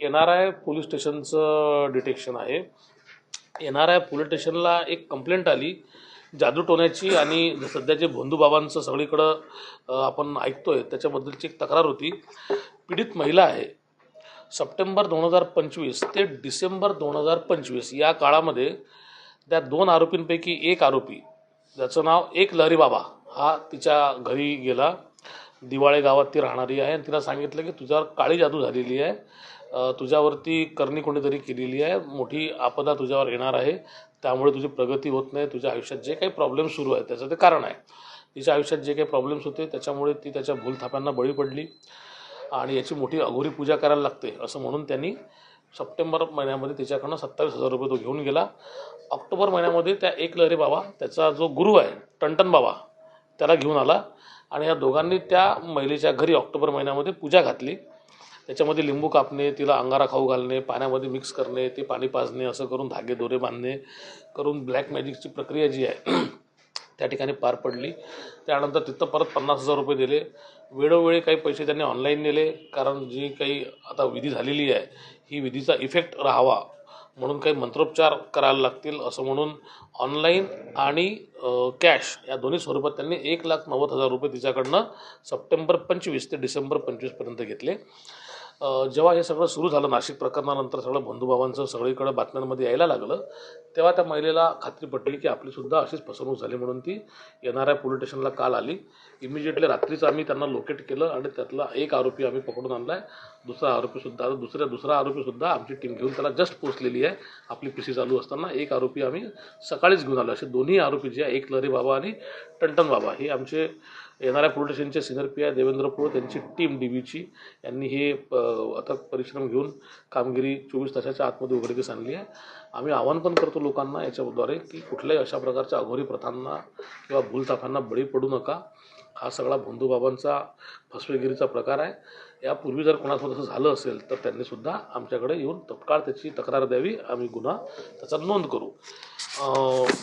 NRI police स्टेशनचं detection आहे. NRI police स्टेशनला एक कंप्लेंट आली जादूटोण्याची आणि सध्या जे भोंदूबाबांचं सगळीकडं आपण ऐकतोय त्याच्याबद्दलची एक तक्रार होती. पीडित महिला आहे. सप्टेंबर 2025 ते डिसेंबर 2025 या काळामध्ये त्या 2 आरोपींपैकी एक आरोपी ज्याचं नाव एक लहरी बाबा हा तिच्या घरी गेला. दिवाळे गावात ती राहणारी आहे आणि तिला सांगितलं की तुझ्यावर काळी जादू झालेली आहे, तुझ्यावरती करणी कोणीतरी केलेली आहे, मोठी आपदा तुझ्यावर येणार आहे, त्यामुळे तुझी प्रगती होत नाही, तुझ्या आयुष्यात जे काही प्रॉब्लेम्स सुरू आहेत त्याचं ते कारण आहे. तिच्या आयुष्यात जे काही प्रॉब्लेम्स होते त्याच्यामुळे ती त्याच्या भूलथापांना बळी पडली आणि याची मोठी अघोरी पूजा करायला लागते असं म्हणून त्यांनी सप्टेंबर महिन्यामध्ये तिच्याकडनं 27,000 रुपये तो घेऊन गेला. ऑक्टोबर महिन्यामध्ये त्या एक लहरी बाबा त्याचा जो गुरु आहे टंटन बाबा त्याला घेऊन आला आणि या दोघांनी त्या महिलेच्या घरी ऑक्टोबर महिन्यामध्ये पूजा घातली. त्याच्यामध्ये लिंबू कापणे, तिला अंगारा खाऊ घालणे, पाण्यामध्ये मिक्स करणे, ते पाणी पाजणे, असं करून धागे दोरे बांधणे करून ब्लॅक मॅजिकची प्रक्रिया जी आहे त्या ठिकाणी पार पडली. त्यानंतर तिथं परत 50,000 रुपये दिले. वेळोवेळी काही पैसे त्यांनी ऑनलाईन नेले, कारण जी काही आता विधी झालेली आहे ही विधीचा इफेक्ट राहावा म्हणून काही मंत्रोपचार करायला लागतील असं म्हणून ऑनलाईन आणि कॅश या दोन्ही स्वरूपात त्यांनी 1,90,000 रुपये तिच्याकडनं सप्टेंबर 25 ते डिसेंबर 25पर्यंत घेतले. जेव्हा हे सगळं सुरू झालं नाशिक प्रकरणानंतर सगळं भोंदूबाबांचं सगळीकडे बातम्यांमध्ये यायला लागलं तेव्हा त्या महिलेला खात्री पटली की आपलीसुद्धा अशीच फसवणूक झाली म्हणून ती NRI पोलीस स्टेशनला काल आली. इमिजिएटली रात्रीच आम्ही त्यांना लोकेट केलं आणि त्यातला एक आरोपी आम्ही पकडून आणला आहे. दुसरा आरोपीसुद्धा दुसरा आरोपीसुद्धा आमची टीम घेऊन त्याला जस्ट पोचलेली आहे. आपली PC चालू असताना एक आरोपी आम्ही सकाळीच घेऊन आलो. असे दोन्ही आरोपी जे आहे एक लहरी बाबा आणि टंटन बाबा हे आमचे NRI पोलीस स्टेशनचे सिनियर PI देवेंद्र पोळ त्यांची टीम DBची यांनी हे अथक परिश्रम घेऊन कामगिरी 24 तासाच्या आतमध्ये उघडकीस आणली आहे. आम्ही आवाहन पण करतो लोकांना याच्याद्वारे की कुठल्याही अशा प्रकारच्या अघोरी प्रथांना किंवा भूलथापांना बळी पडू नका. हा सगळा भोंदूबाबांचा फसवेगिरीचा प्रकार आहे. यापूर्वी जर कोणासोबत असं झालं असेल तर त्यांनीसुद्धा आमच्याकडे येऊन तत्काळ त्याची तक्रार द्यावी. आम्ही गुन्हा त्याचा नोंद करू.